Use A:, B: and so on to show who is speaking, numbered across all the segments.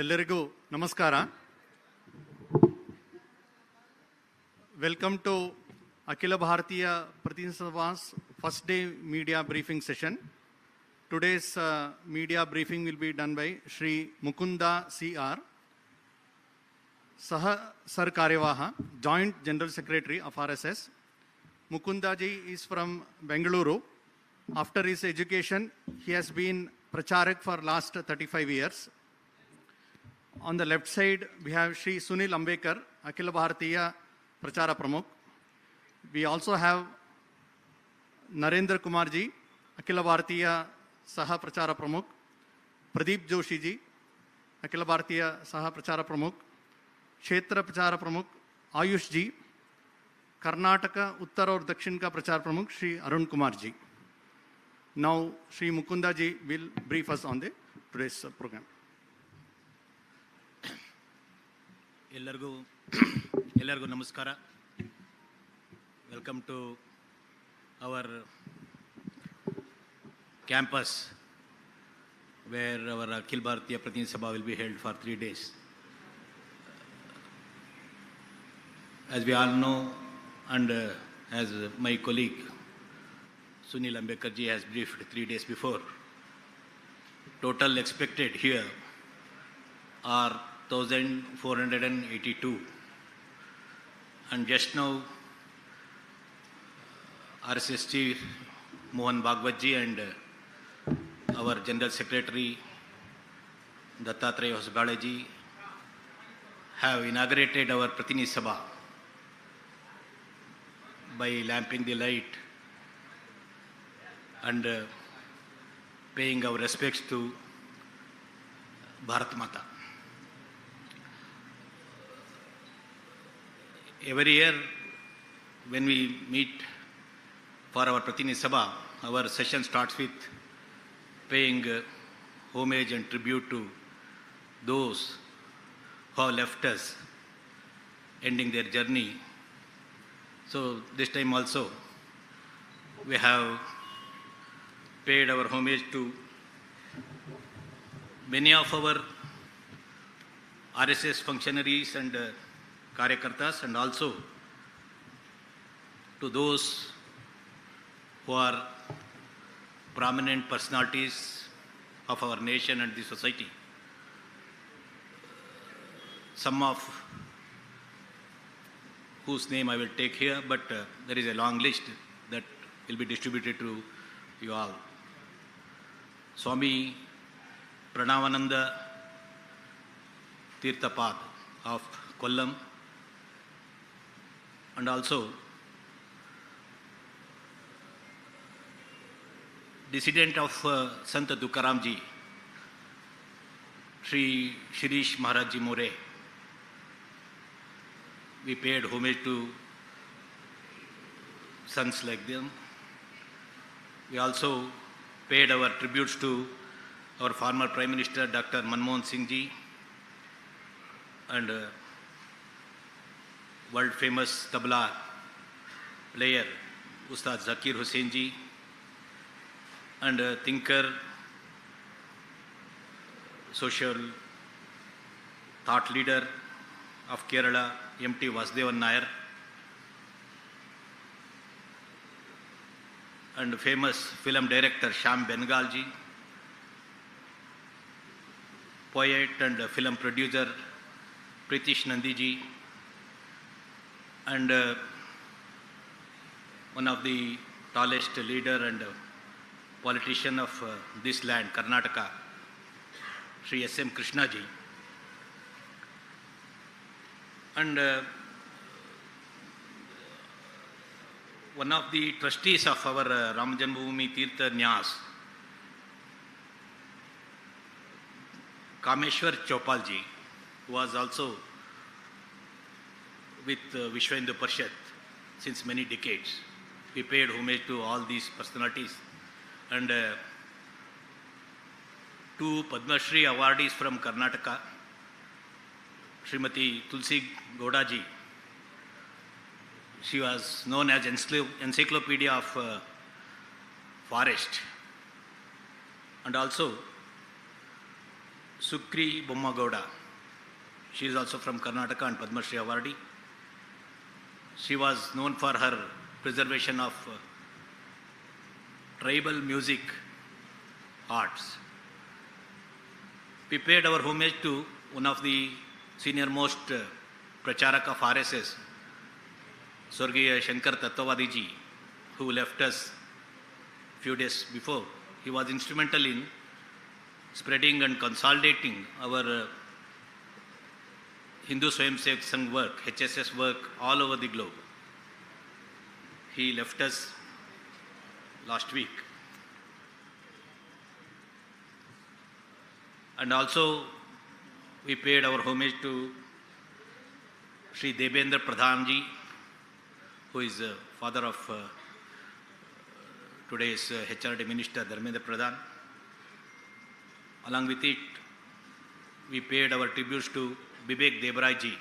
A: ಎಲ್ಲರಿಗೂ ನಮಸ್ಕಾರ. Welcome to Akhila Bharatiya Pratinidhi Sabha's first day media briefing session. Today's media briefing will be done by Shri Mukunda CR, Saha Sar Karyawaha, Joint General Secretary of RSS. Mukunda ji is from Bengaluru. After his education, he has been Pracharak for last 35 years. On the left side, we have Shri Sunil Ambekar, Akhila Bharatiya Prachara Pramukh. We also have Narendra Kumar ji, Akhila Bharatiya Saha Prachara Pramukh. Pradeep Joshi ji, Akhila Bharatiya Saha Prachara Pramukh. Kshetra Prachara Pramukh, Ayush ji. Karnataka, Uttar और दक्षिण का प्रचार प्रमुख Shri Arun Kumar ji. Now Shri Mukunda ji will brief us on the today's program.
B: ಎಲ್ಲರಿಗೂ ನಮಸ್ಕಾರ. Welcome to our campus where our Akhil Bharatiya Pratinidhi Sabha will be held for 3 days. As we all know, and as my colleague Sunil Ambekar ji has briefed 3 days before, total expected here are 1,482, and just now RSS Chief Mohan Bhagwat ji and our General Secretary Dattatreya Hosgale ji have inaugurated our Pratinidhi Sabha by lamping the light and paying our respects to Bharat Mata. Every year when we meet for our Pratinidhi Sabha, our session starts with paying homage and tribute to those who have left us, ending their journey. So this time also we have paid our homage to many of our RSS functionaries and Karyakartas, and also to those who are prominent personalities of our nation and the society. Some of whose name I will take here, but there is a long list that will be distributed to you all. Swami Pranavananda Tirthapad of Kollam, and also descendant of Sant Tukaram ji, Sri Shirish Maharaj ji More. We paid homage to sons like them. We also paid our tributes to our former Prime Minister Dr. Manmohan Singh ji and world famous tabla player Ustad Zakir Hussain ji, and thinker, social thought leader of Kerala, M.T. Vasudevan Nair, and famous film director Shyam Bengal ji, poet and film producer Pritish Nandi ji, and one of the tallest leader and politician of this land, Karnataka, Sri S.M. Krishna ji, and one of the trustees of our Ram Janmabhoomi Tirtha Nyas, Kameshwar Chopal ji, who was also with Vishwa Hindu Parishad since many decades. We paid homage to all these personalities, and two Padma Shri awardees from Karnataka, Srimati Tulsi Gowda ji. She was known as Encyclopedia of Forest, and also Sukri Bommagowda. She is also from Karnataka and Padma Shri awardee. She was known for her preservation of tribal music arts. We paid our homage to one of the senior-most pracharak of RSS, Swargiya Shankar Tattvavadiji, who left us few days before. He was instrumental in spreading and consolidating our Hindu Swayam Sevak Sangh work, HSS work all over the globe. He left us last week. And also we paid our homage to Sri Debendra Pradhanji, who is father of today's HRD Minister Dharmendra Pradhan. Along with it, we paid our tributes to Bibek Debrayji.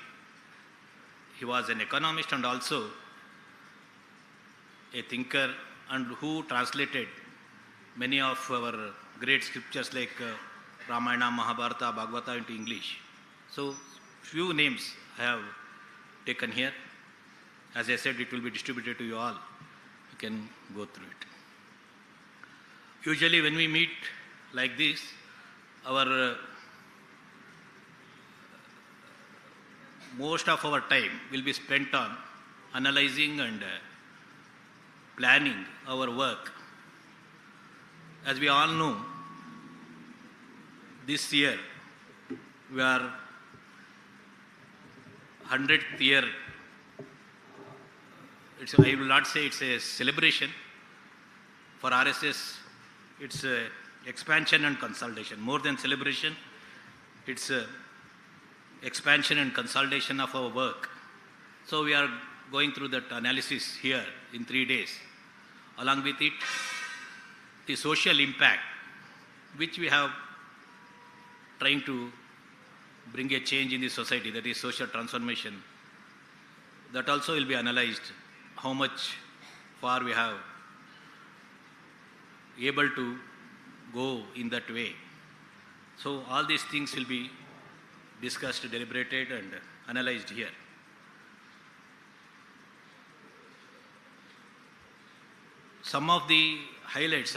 B: He was an economist and also a thinker, and who translated many of our great scriptures like Ramayana, Mahabharata, Bhagavata into English. So few names I have taken here. As I said, it will be distributed to you all. You can go through it. Usually when we meet like this, our most of our time will be spent on analyzing and planning our work. As we all know, this year we are 100th year. I will not say it's a celebration. For RSS, it's a expansion and consolidation. More than celebration, it's a expansion and consolidation of our work. So we are going through that analysis here in 3 days. Along with it, the social impact, which we have trying to bring a change in the society, that is social transformation. That also will be analyzed, how much far we have able to go in that way. So all these things will be discussed, deliberated and analyzed here. Some of the highlights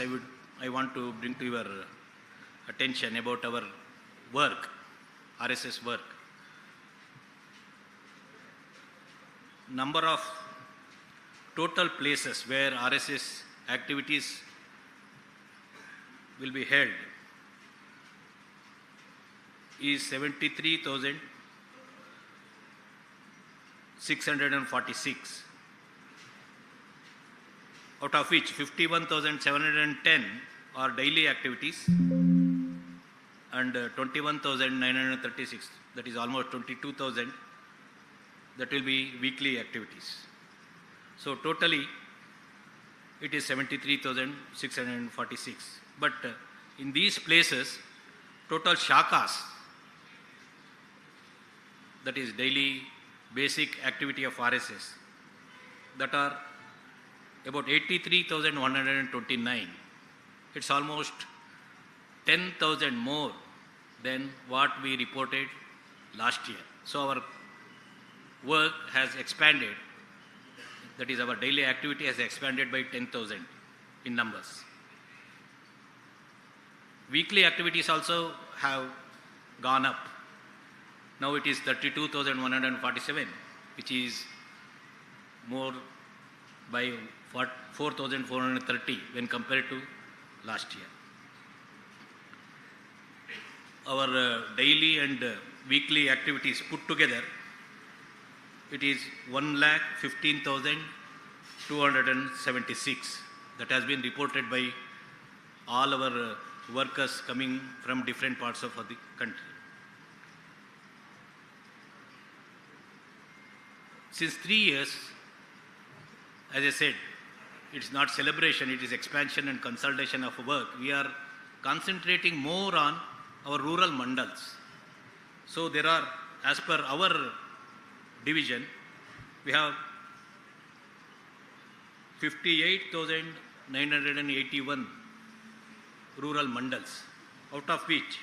B: I want to bring to your attention about our work, RSS work. Number of total places where RSS activities will be held is 73,646, out of which 51,710 are daily activities and 21,936, that is almost 22,000, that will be weekly activities. So totally it is 73,646. But in these places, total shakas, that is daily basic activity of RSS, that are about 83,129. It's almost 10,000 more than what we reported last year. So our work has expanded, that is our daily activity has expanded by 10,000 in numbers. Weekly activities also have gone up. Now it is 32,147, which is more by 4,430 when compared to last year. Our daily and weekly activities put together, it is 1,15,276. That has been reported by all our workers coming from different parts of the country. Since 3 years, as I said, it's not celebration, it is expansion and consolidation of work. We are concentrating more on our rural mandals. So there are, as per our division, we have 58,981 rural mandals, out of which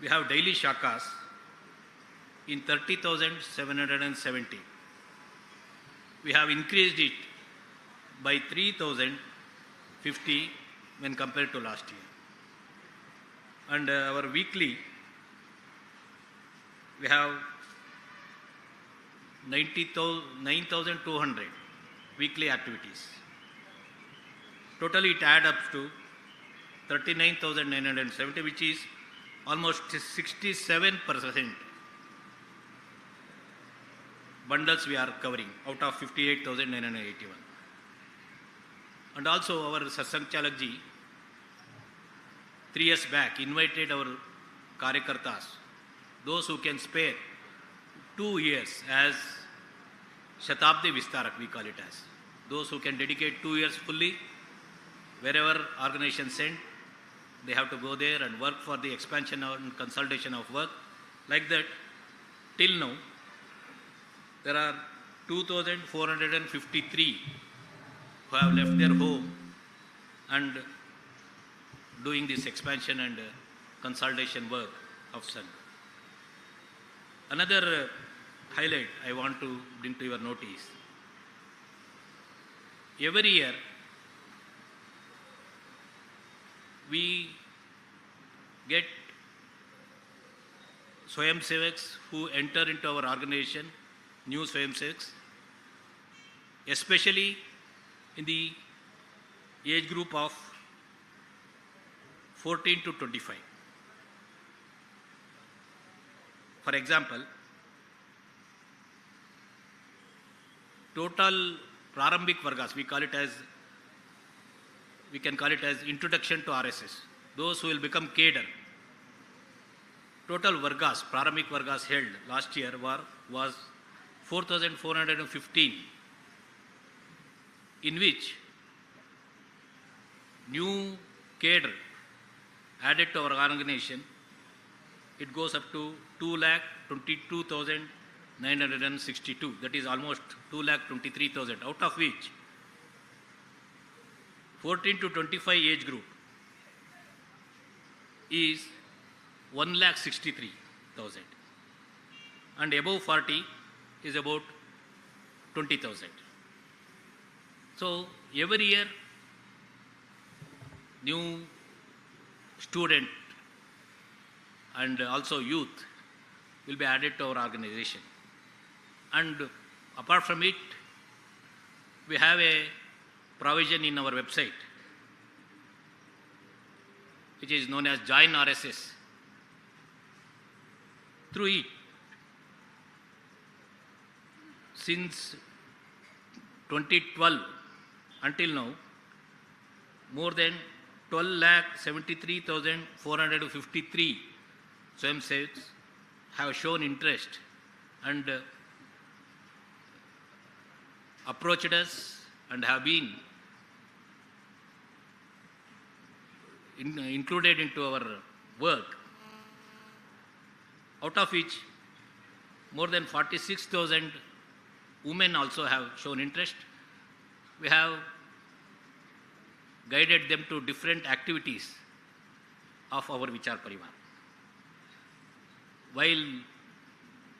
B: we have daily shakas in 30,770. We have increased it by 3,050 when compared to last year. And our weekly, we have 9,200 weekly activities. Totally it adds up to 39,970, which is almost 67% bundles we are covering out of 58,981. And also our Satsang Chalakji 3 years back invited our Karyakartas, those who can spare 2 years as Shatabdi Vistarak, we call it as. Those who can dedicate 2 years fully, wherever organization sent, they have to go there and work for the expansion and consolidation of work. Like that, till now, there are 2,453 who have left their home and doing this expansion and consolidation work of Sun. Another highlight I want to bring to your notice. Every year, we get Swayam Sevaks who enter into our organization, new Swayam Sevaks, especially in the age group of 14 to 25. For example, total Prarambhik Vargas, we can call it as introduction to RSS. Those who will become cadre. Total Vargas, Prarambhik Vargas held last year was 4,415, in which new cadre added to our organization, it goes up to 2,22,962. That is almost 2,23,000, out of which 14 to 25 age group is 1,63,000 and above 40 is about 20,000. So every year new student and also youth will be added to our organization. And apart from it, we have a provision in our website which is known as Join RSS. Through it, since 2012 until now, more than 12,73,453 Swayam Sevaks have shown interest and approached us and have been included into our work, out of which more than 46,000 women also have shown interest. We have guided them to different activities of our Vichar Parivar. While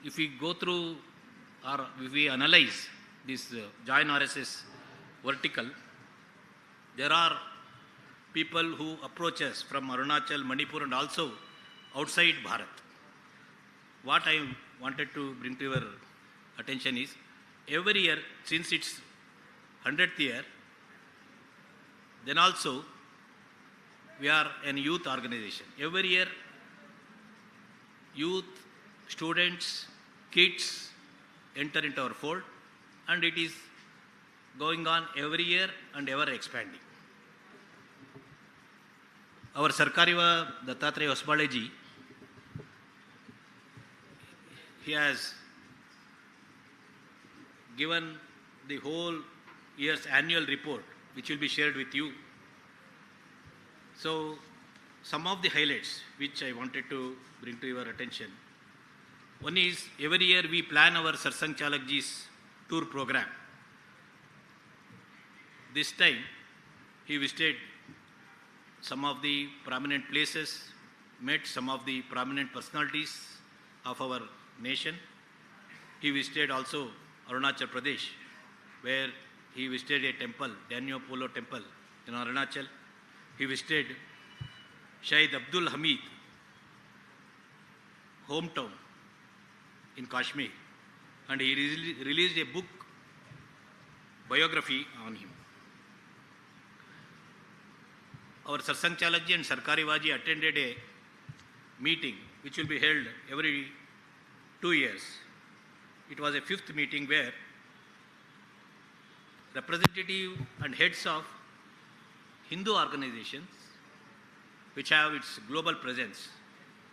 B: if we go through or if we analyze this Join RSS vertical, there are people who approach us from Arunachal, Manipur and also outside Bharat. What I wanted to bring to your attention is, every year since its 100th year, then also we are a youth organization. Every year youth, students, kids enter into our fold and it is going on every year and ever expanding. Our Sarkariva Dattatreya Osbaleji, he has given the whole year's annual report which will be shared with you. So some of the highlights which I wanted to bring to your attention. One is, every year we plan our Satsang Chalakji's tour program. This time he visited some of the prominent places met some of the prominent personalities of our nation. He visited also Arunachal Pradesh, where he visited a temple, Danyo Polo temple in Arunachal. He visited Shahid Abdul Hamid hometown in Kashmir, and he released a book biography on him. Our Sarsang Chalakji and Sarkari Waji attended a meeting which will be held every 2 years. It was a 5th meeting where representative and heads of Hindu organizations which have its global presence,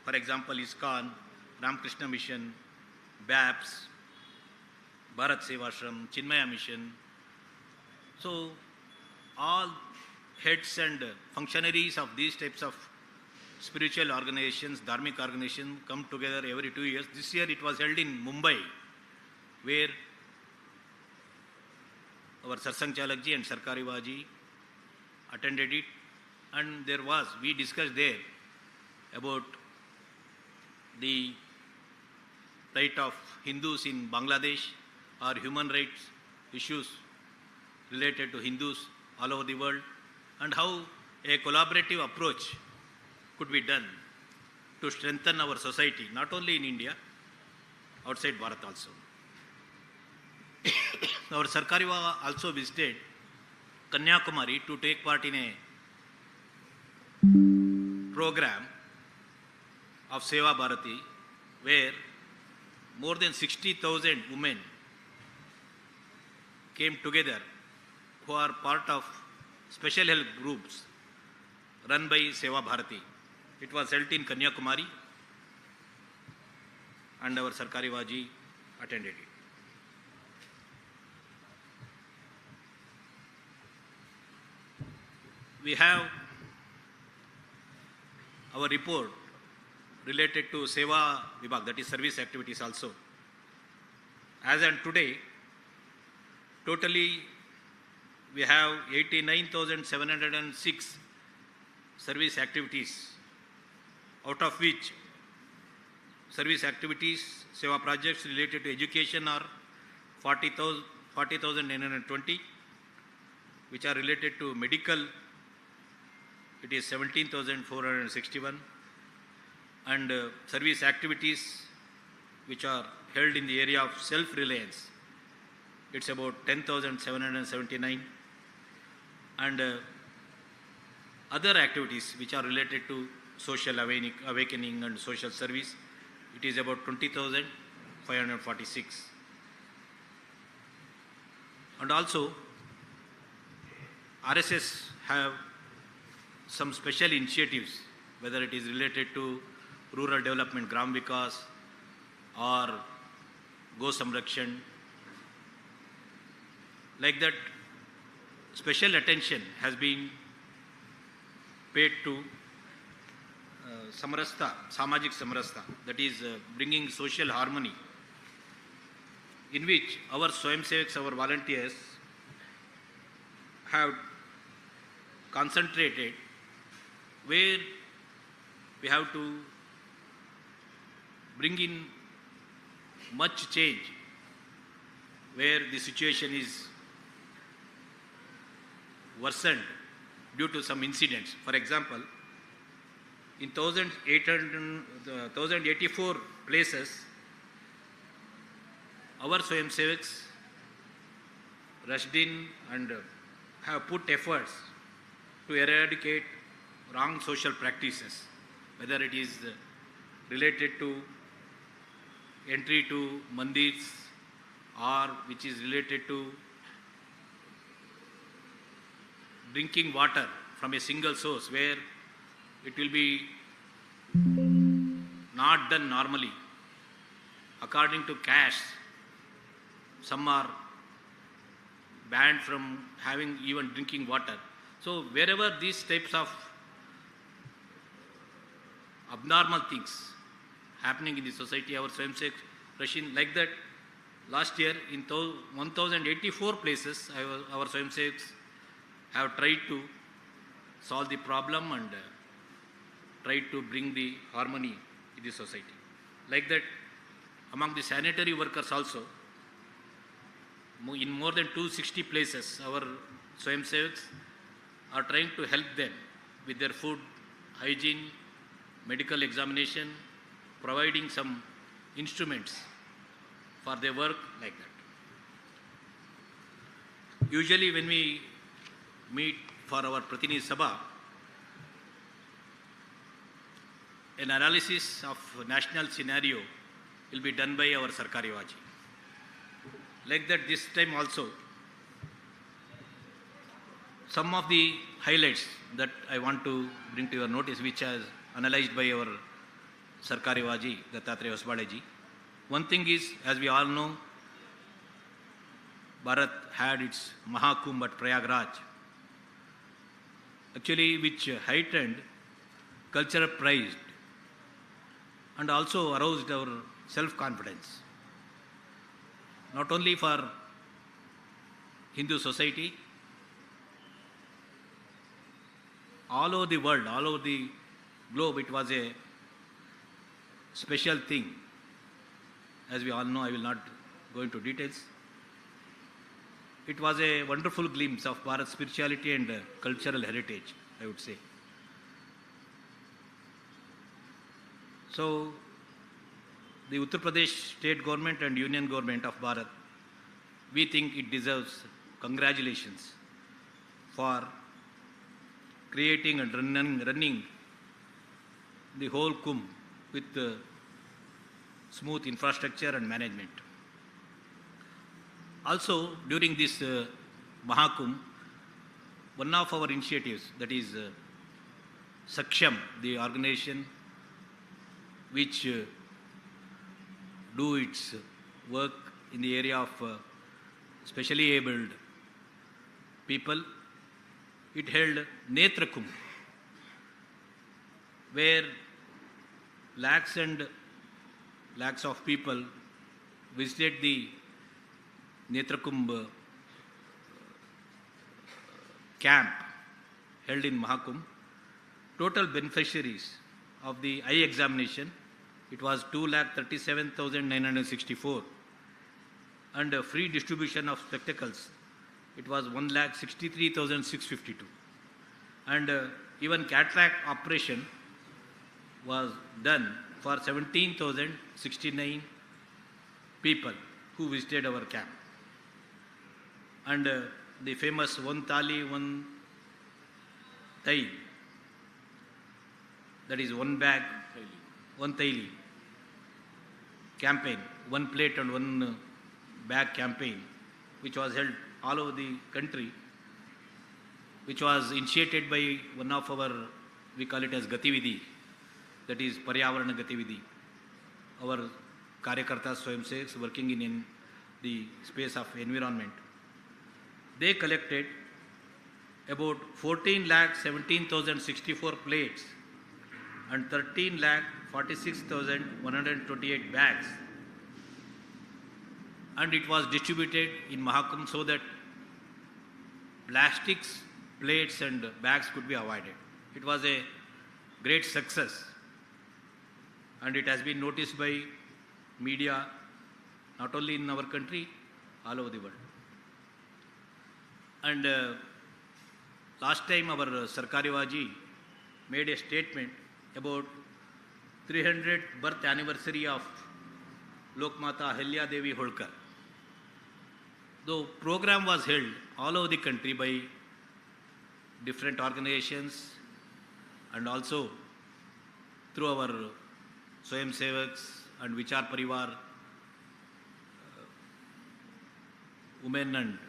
B: for example, ISKCON, Ramakrishna Mission, BAPS, Bharat Sevashram, Chinmaya Mission. So all heads and functionaries of these types of spiritual organizations, dharmic organizations come together every 2 years. This year it was held in Mumbai, where our Sarsang Chalakji and Sarkari Waji attended it, and we discussed there about the right of Hindus in Bangladesh or human rights issues related to Hindus all over the world, and how a collaborative approach could be done to strengthen our society, not only in India, outside Bharat also. Our Sarkari also visited Kanyakumari to take part in a program of Seva Bharati, where more than 60,000 women came together who are part of special help groups run by Seva Bharati. It was held in Kanyakumari, and our Sarkari Waji attended it. We have our report related to Seva Vibhag, that is service activities also. As on today, totally we have 89,706 service activities, out of which service activities, Seva projects related to education are 40,920, which are related to medical, it is 17,461, and service activities which are held in the area of self-reliance, it's about 10,779, and other activities which are related to social awakening and social service, it is about 20,546. And also RSS have some special initiatives, whether it is related to rural development, Gram Vikas, or Go Samrakshan. Like that, special attention has been paid to Samrasta, Samajik Samrasta, that is bringing social harmony, in which our Swayamsevaks, our volunteers, have concentrated where we have to bring in much change, where the situation is worsened due to some incidents. For example, in 1,084 places, our Swayamsevaks rushed in and have put efforts to eradicate wrong social practices, whether it is related to entry to mandirs or which is related to drinking water from a single source, where it will be not done normally. According to caste, some are banned from having even drinking water. So wherever these types of abnormal things happening in the society, our Swayamsevak Russian, like that, last year in 1,084 places, our Swayamsevaks, 6 have tried to solve the problem and try to bring in change. Like that, last year in 1,084 places, our Swayamsevaks have tried to solve the problem and try to bring in change. Solve the problem and tried to bring the harmony in the society. Like that, among the sanitary workers also, in more than 260 places, our Swayamsevaks are trying to help them with their food, hygiene, medical examination, providing some instruments for their work like that. Usually when we meet for our Pratini Sabha, an analysis of national scenario will be done by our Sarkari Vaji. Like that, this time also, some of the highlights that I want to bring to your notice, which is analyzed by our Sarkari Vaji, Dattatreya Hosbaleji. One thing is, as we all know, Bharat had its Mahakumbh at Prayagraj, actually which heightened cultural pride and also aroused our self-confidence, not only for Hindu society, all over the world, all over the globe, it was a special thing. As we all know, I will not go into details. It was a wonderful glimpse of Bharat's spirituality and cultural heritage, I would say. So, the Uttar Pradesh state government and union government of Bharat, we think it deserves congratulations for creating and running the whole Kumbh with smooth infrastructure and management. Also, during this Mahakumbh, one of our initiatives, that is Saksham, the organization which do its work in the area of specially abled people, it held Netra Kumbh, where lakhs and lakhs of people visited the Netra Kumbh camp held in Mahakumbh. Total beneficiaries of the eye examination, it was 2,37,964, and free distribution of spectacles, it was 1,63,652, and even cataract operation was done for 17,069 people who visited our camp. And the famous one thali, one thai, that is one bag, one thaili campaign, one plate and one bag campaign, which was held all over the country, which was initiated by one of our, we call it as Gatividhi, that is Paryavarana Gatividhi. Our Karyakartas Swayamsevaks working in the space of environment. They collected about 14,17,064 plates and 13,46,128 bags, and it was distributed in Mahakumbh so that plastics, plates and bags could be avoided. It was a great success, and it has been noticed by media, not only in our country, all over the world. And last time our Sarkari Vaji made a statement about 300th birth anniversary of Lokmata Ahilya Devi Holkar. The program was held all over the country by different organizations and also through our Swayamsevaks and Vichar Parivar, women and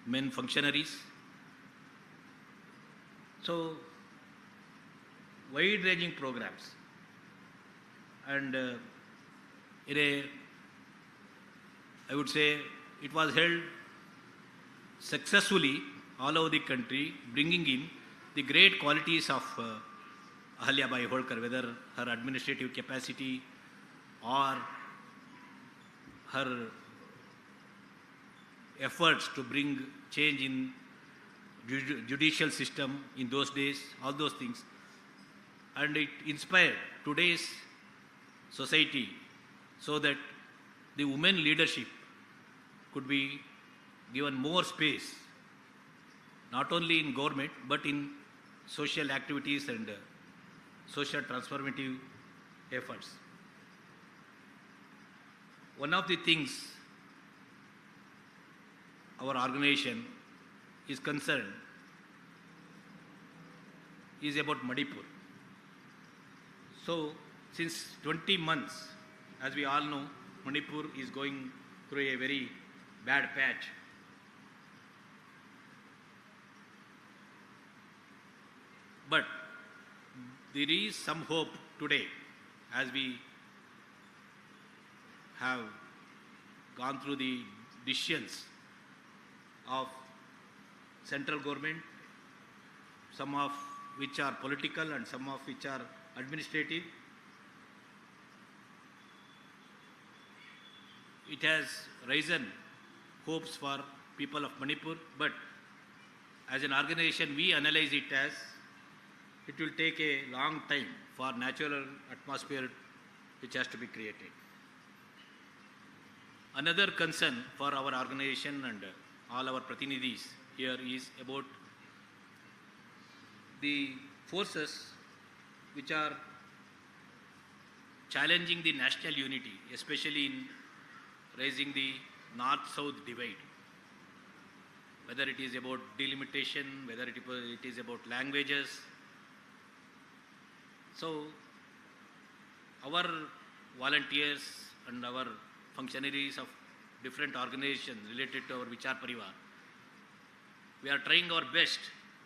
B: men functionaries. So, wide-ranging programs. And I would say it was held successfully all over the country, bringing in the great qualities of Ahilya Bai Holkar, whether her administrative capacity or her efforts to bring change in judicial system in those days, all those things. and it inspired today's society so that the women leadership could be given more space, not only in government but in social activities and social transformative efforts. One of the things our organization is concerned is about Manipur. So, since 20 months, as we all know, Manipur is going through a very bad patch. But there is some hope today as we have gone through the decisions of central government, some of which are political and some of which are administrative. It has risen hopes for people of Manipur, but as an organization we analyze it as it will take a long time for natural atmosphere which has to be created. Another concern for our organization and all our pratinidhis here is about the forces which are challenging the national unity, especially in raising the north-south divide. Whether it is about delimitation, whether it is about languages. So, our volunteers and our functionaries of different organizations related to our Vichar Parivar, we are trying our best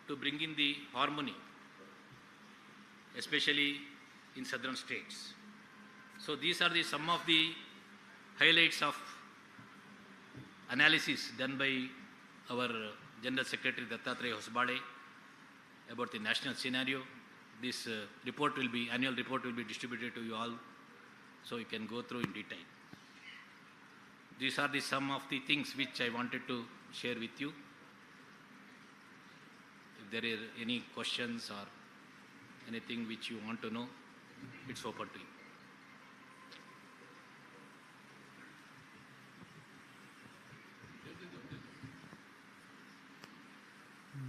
B: to bring in the harmony, especially in southern states. So these are some of the highlights of analysis done by our General Secretary Dattatreya Hosbade about the national scenario. This annual report will be distributed to you all, so you can go through in detail. These are some of the things which I wanted to share with you. If there are any questions or anything which you want to know, it's open to you.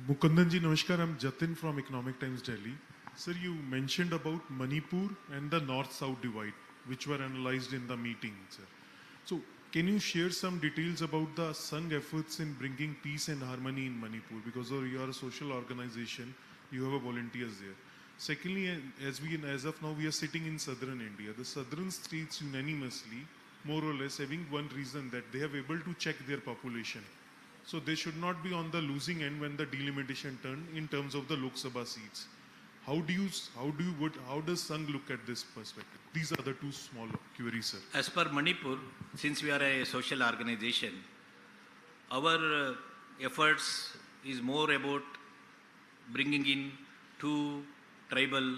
C: Mukundanji, Namaskar. I'm Jatin from Economic Times, Delhi. Sir, you mentioned about Manipur and the north-south divide, which were analyzed in the meeting, sir. So, can you share some details about the Sangh efforts in bringing peace and harmony in Manipur? Because you are a social organization, you have volunteers there. Secondly, as of now, we are sitting in southern India. The southern states unanimously, more or less, having one reason that they have able to check their population. So they should not be on the losing end when the delimitation turn in terms of the Lok Sabha seats. How does Sangh look at this perspective? These are the two small queries, sir.
B: As per Manipur, since we are a social organization, our efforts is more about bringing in two tribal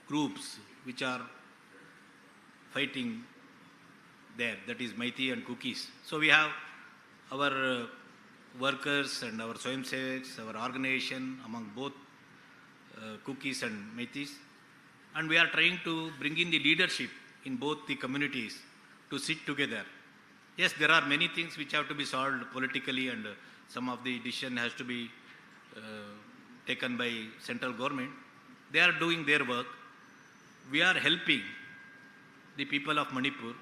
B: groups which are fighting there, that is Meitei and Kukis. So we have our workers and our Swayam Sevaks, our organization among both Kukis and Meiteis, and we are trying to bring in the leadership in both the communities to sit together. Yes, there are many things which have to be solved politically, and some of the decision has to be taken by central government. They are doing their work. We are helping the people of Manipur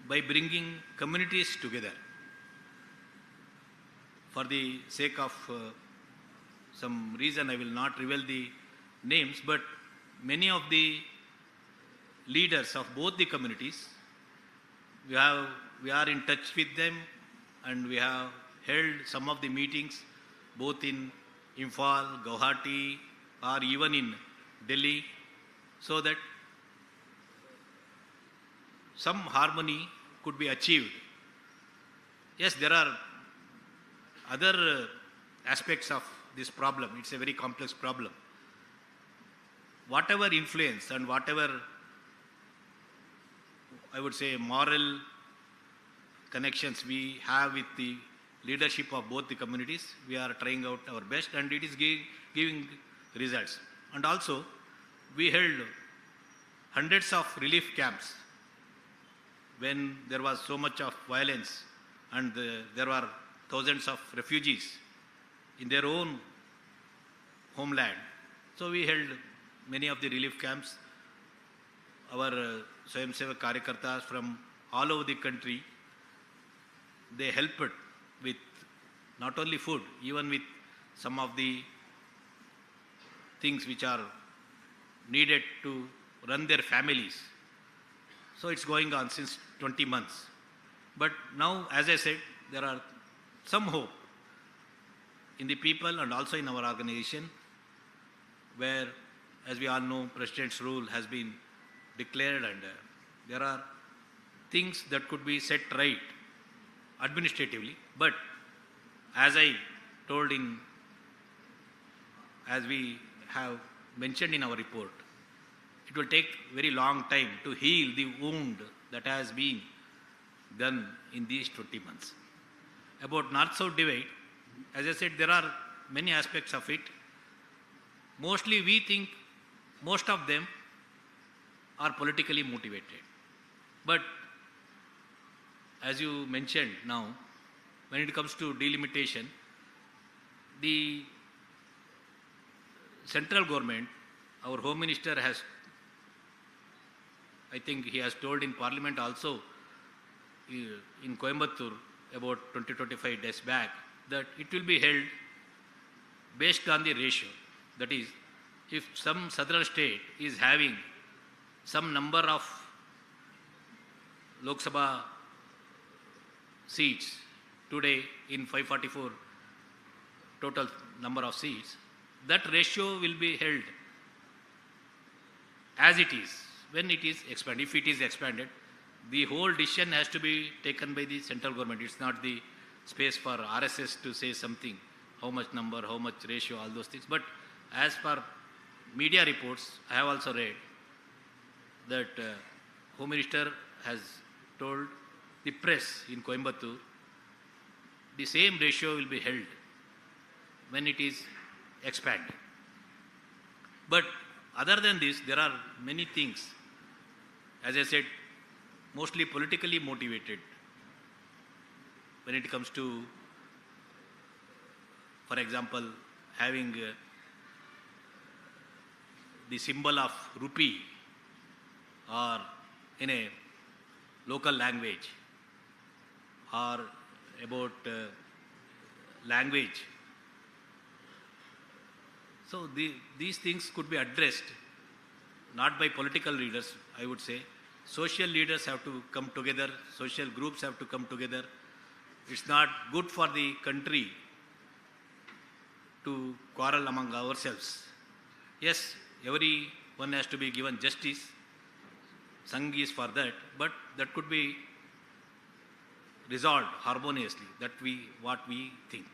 B: by bringing communities together. For the sake of some reason, I will not reveal the names, but many of the leaders of both the communities, we are in touch with them, and we have held some of the meetings both in Imphal, Guwahati, or even in Delhi, so that some harmony could be achieved. Yes, there are other aspects of this problem. It's a very complex problem. Whatever influence and whatever, I would say, moral connections we have with the leadership of both the communities, we are trying out our best, and it is giving results. And also, we held hundreds of relief camps when there was so much of violence and there were thousands of refugees in their own homeland. So we held many of the relief camps. Our Swayamsevak Karyakartas from all over the country, they helped with not only food, even with some of the things which are needed to run their families. So it's going on since 20 months. But now, as I said, there are some hope in the people and also in our organization, where, as we all know, President's rule has been declared, and there are things that could be set right administratively. But as I told as we have mentioned in our report, it will take very long time to heal the wound that has been done in these 20 months. About North-South divide, as I said, there are many aspects of it. Mostly we think most of them are politically motivated. But as you mentioned now, when it comes to delimitation, the central government, our Home Minister has, I think he has told in Parliament also in Coimbatore about 20-25 days back, that it will be held based on the ratio. That is, if some southern state is having some number of Lok Sabha seats today in 544 total number of seats, that ratio will be held as it is when it is expanded. If it is expanded, the whole decision has to be taken by the central government. It's not the space for RSS to say something, how much number, how much ratio, all those things. But as per media reports, I have also read that Home Minister has told the press in Coimbatore the same ratio will be held when it is expanded. But other than this, there are many things, as I said, mostly politically motivated when it comes to, for example, having the symbol of rupee or in a local language, or about language. So these things could be addressed not by political leaders, I would say. Social leaders have to come together, social groups have to come together. It's not good for the country to quarrel among ourselves. Yes, everyone has to be given justice. Sangh is for that, but that could be resolved harmoniously. What we think.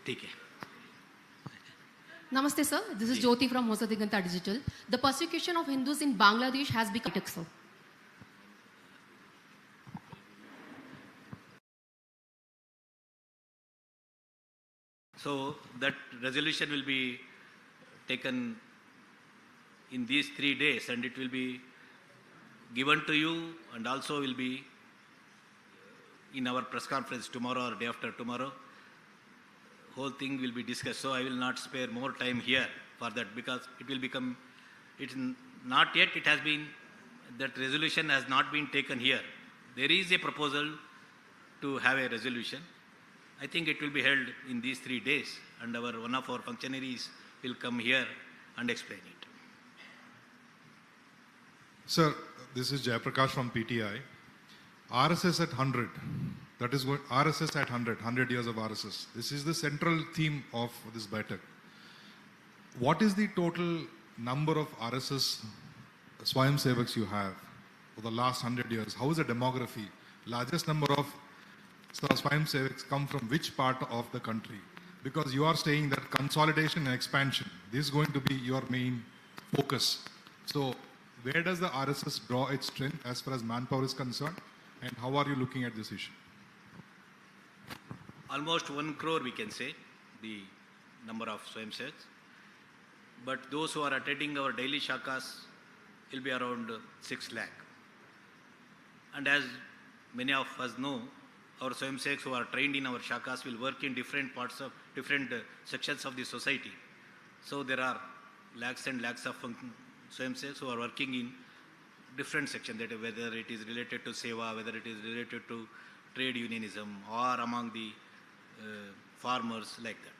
B: ठीक है.
D: Namaste, sir. This is Jyoti from Hosadiganta Digital. The persecution of Hindus in Bangladesh has become critical, sir.
B: So that resolution will be taken in these 3 days, and it will be given to you, and also will be in our press conference tomorrow or day after tomorrow. Whole thing will be discussed. So I will not spare more time here for that, because it will become, it's not yet, it has been, that resolution has not been taken here. There is a proposal to have a resolution. I think it will be held in these 3 days, and one of our functionaries will come here and explain it.
E: Sir, this is Jayaprakash from PTI. RSS at 100. That is what RSS at 100 years of RSS. This is the central theme of this Baitak. What is the total number of RSS Swayamsevaks you have for the last 100 years? How is the demography? Largest number of Swayamsevaks come from which part of the country? Because you are saying that consolidation and expansion, this is going to be your main focus. So where does the RSS draw its strength as far as manpower is concerned, and how are you looking at this issue?
B: Almost 1 crore we can say, the number of Swayamsevaks. But those who are attending our daily shakas will be around 6 lakh. And as many of us know, our Swayamsevaks who are trained in our shakas will work in different parts of, different sections of the society. So there are lakhs and lakhs of Swayamsevaks who are working in different sections, that whether it is related to Seva, whether it is related to trade unionism, or among the farmers, like that.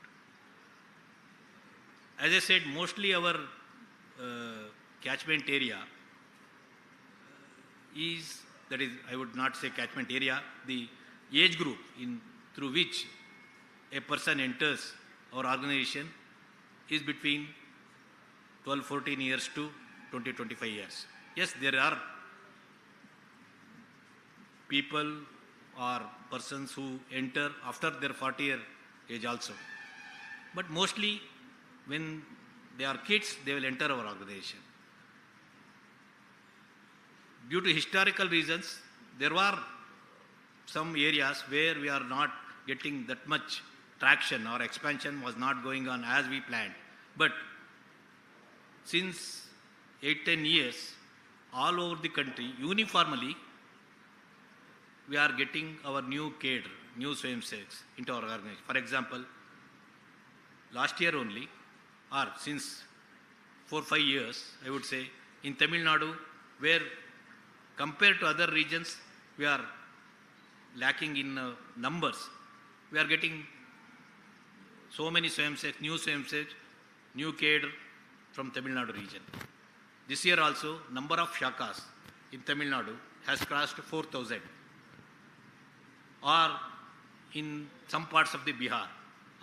B: As I said, mostly our catchment area is, that is, I would not say catchment area, the age group through which a person enters our organization is between 12-14 years to 20-25 years. Yes, there are people or persons who enter after their 40-year age also. But mostly when they are kids, they will enter our organization. Due to historical reasons, there were some areas where we are not getting that much traction, or expansion was not going on as we planned. But since 8-10 years, all over the country, uniformly, we are getting our new cadre, new Swayamsevaks into our organization. For example, last year only, or since 4-5 years, I would say, in Tamil Nadu, where compared to other regions, we are lacking in numbers, we are getting so many Swayamsevaks, new cadre from Tamil Nadu region. This year also, number of shakas in Tamil Nadu has crossed 4,000. Or in some parts of the Bihar,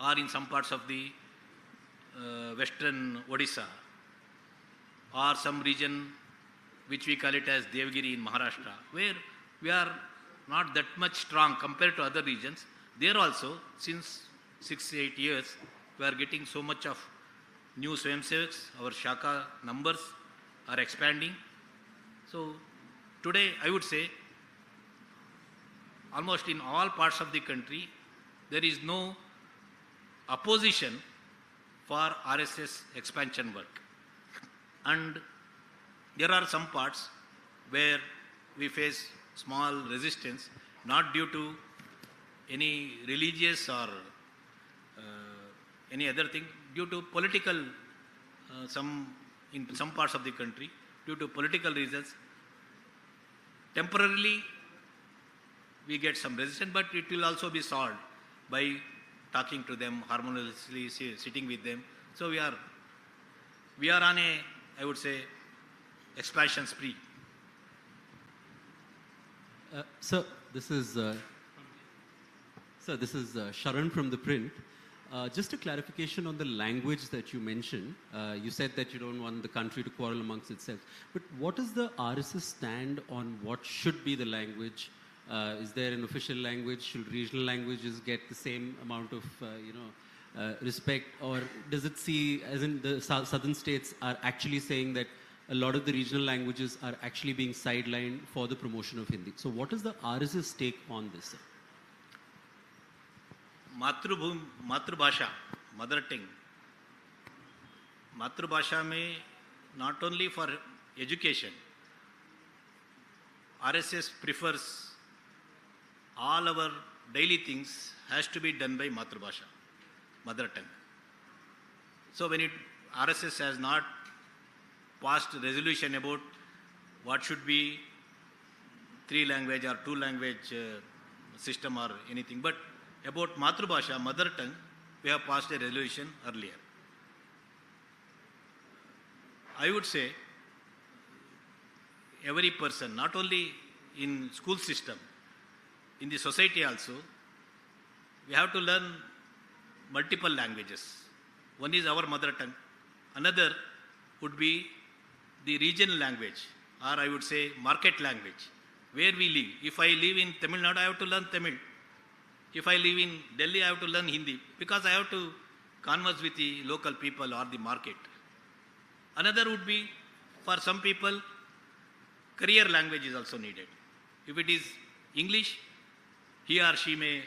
B: or in some parts of the western Odisha, or some region which we call it as Devgiri in Maharashtra, where we are not that much strong compared to other regions. There also, since 6-8 years, we are getting so much of new Swayamsevaks. Our shaka numbers are expanding. So today, I would say, almost in all parts of the country, there is no opposition for RSS expansion work. And there are some parts where we face small resistance, not due to any religious or any other thing, due to political, in some parts of the country, due to political reasons. Temporarily, we get some resistance, but it will also be solved by talking to them, harmoniously sitting with them. So we are on a, I would say, expansion spree.
F: Sir, this is Sharan from the print. Just a clarification on the language that you mentioned. You said that you don't want the country to quarrel amongst itself. But what is the RSS stand on what should be the language? Is there an official language? Should regional languages get the same amount of respect? Or does it see, as in the southern states are actually saying that a lot of the regional languages are actually being sidelined for the promotion of Hindi? So what is the RSS take on this, sir?
B: Matrubhasha, mother tongue. Matrubhasha mein not only for education, RSS prefers all our daily things has to be done by Matrubhasha, mother tongue. So when RSS has not passed resolution about what should be 3-language or 2-language system or anything, but about Matrubhasha, mother tongue, we have passed a resolution earlier. I would say every person, not only in school system, in the society also, we have to learn multiple languages. One is our mother tongue. Another would be the regional language, or I would say market language, where we live. If I live in Tamil Nadu, I have to learn Tamil. If I live in Delhi, I have to learn Hindi, because I have to converse with the local people or the market. Another would be, for some people, career language is also needed. If it is English, he or she may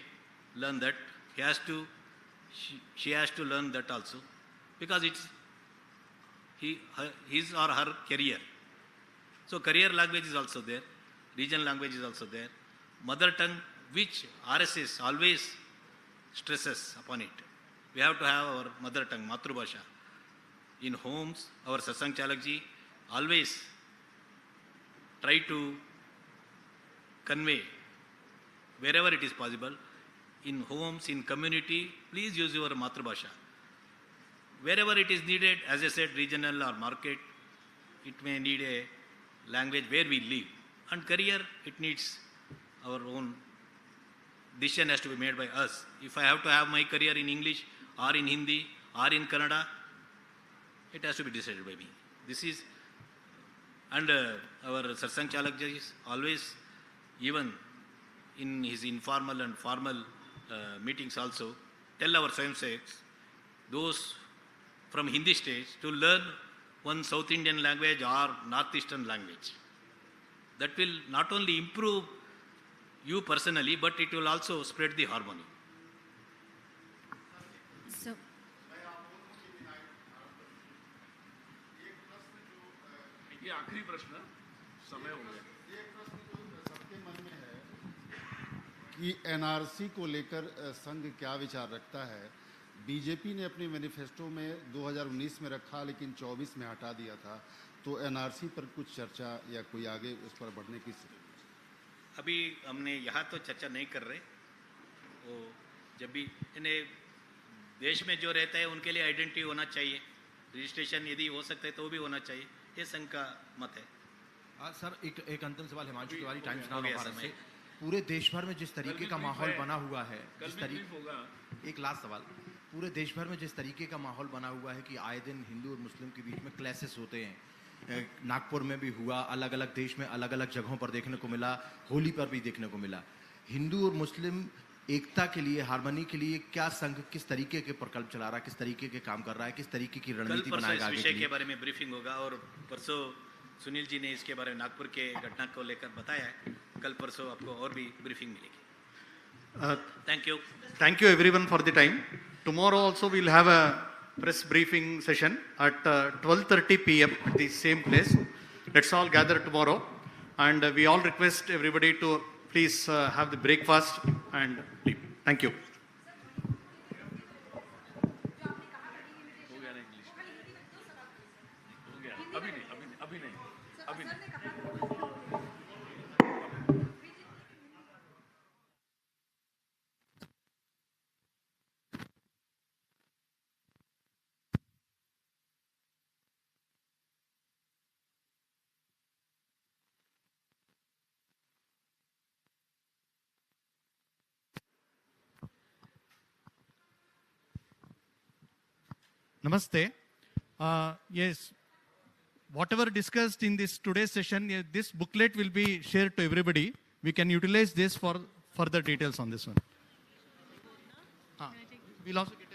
B: learn that. She has to learn that also, because it's his or her career. So career language is also there, regional language is also there. Mother tongue, which RSS always stresses upon it. We have to have our mother tongue, Matrubhasha. In homes, our Satsang Chalakji always try to convey wherever it is possible. In homes, in community, please use your Matrubhasha. Wherever it is needed, as I said, regional or market, it may need a language where we live. And career, it needs our own decision has to be made by us. If I have to have my career in English or in Hindi or in Kannada, it has to be decided by me. This is, and our Satsang Chalakji is always, even in his informal and formal meetings also, tell our Swayamsevaks, those from Hindi stage, to learn one South Indian language or Northeastern language. That will not only improve you personally, but it will also spread the harmony.
D: So,
G: ये आखिरी प्रश्न समय हो गया
H: सबके मन में है कि एनआरसी को लेकर संघ क्या विचार रखता है। बीजेपी ने अपने मैनिफेस्टो में 2019 में रखा, लेकिन 24 में हटा दिया था। तो एनआरसी पर कुछ चर्चा या कोई आगे उस पर बढ़ने की?
B: अभी हमने यहाँ तो चर्चा नहीं कर रहे। वो जब भी इन्हें देश में जो रहता है उनके लिए आइडेंटिटी होना चाहिए, रजिस्ट्रेशन यदि हो सकता है तो भी होना चाहिए, ये संघ का मत है।
I: सर एक अंतिम सवाल हिमांशु तिवारी, टाइम्स नाउ
B: हो गया
I: भारत
B: समय।
I: से। पूरे देश भर में जिस तरीके का माहौल बना हुआ है,
G: कल भी brief होगा।
I: एक लास्ट सवाल, पूरे देश भर में जिस तरीके का माहौल बना हुआ है कि आए दिन हिंदू और मुस्लिम के बीच में क्लैशेस होते हैं, नागपुर में भी हुआ, अलग अलग देश में अलग अलग जगहों पर देखने को मिला, होली पर भी देखने को मिला। हिंदू और मुस्लिम एकता के लिए, हार्मनी के लिए क्या संघ किस तरीके के प्रकल्प चला रहा है, किस तरीके के काम कर रहा है, किस तरीके की रणनीति बनाएगा आगे के लिए?
B: विषय के बारे में ब्रीफिंग होगा और परसों सुनील जी ने इसके बारे में नागपुर के घटना को लेकर बताया है। कल परसों आपको और भी ब्रीफिंग मिलेगी। Thank you.
A: Thank you everyone for the time. Tomorrow also we'll have a press briefing session at 12:30 p.m. at the same place. Let's all gather tomorrow, and we all request everybody to please have the breakfast and leave. Thank you.
G: हो गया ना English हो गया। अभी नहीं अभी नहीं अभी नहीं।
A: Namaste. Yes, whatever discussed in this today's session, this booklet will be shared to everybody. We can utilize this for further details on this one. We'll also get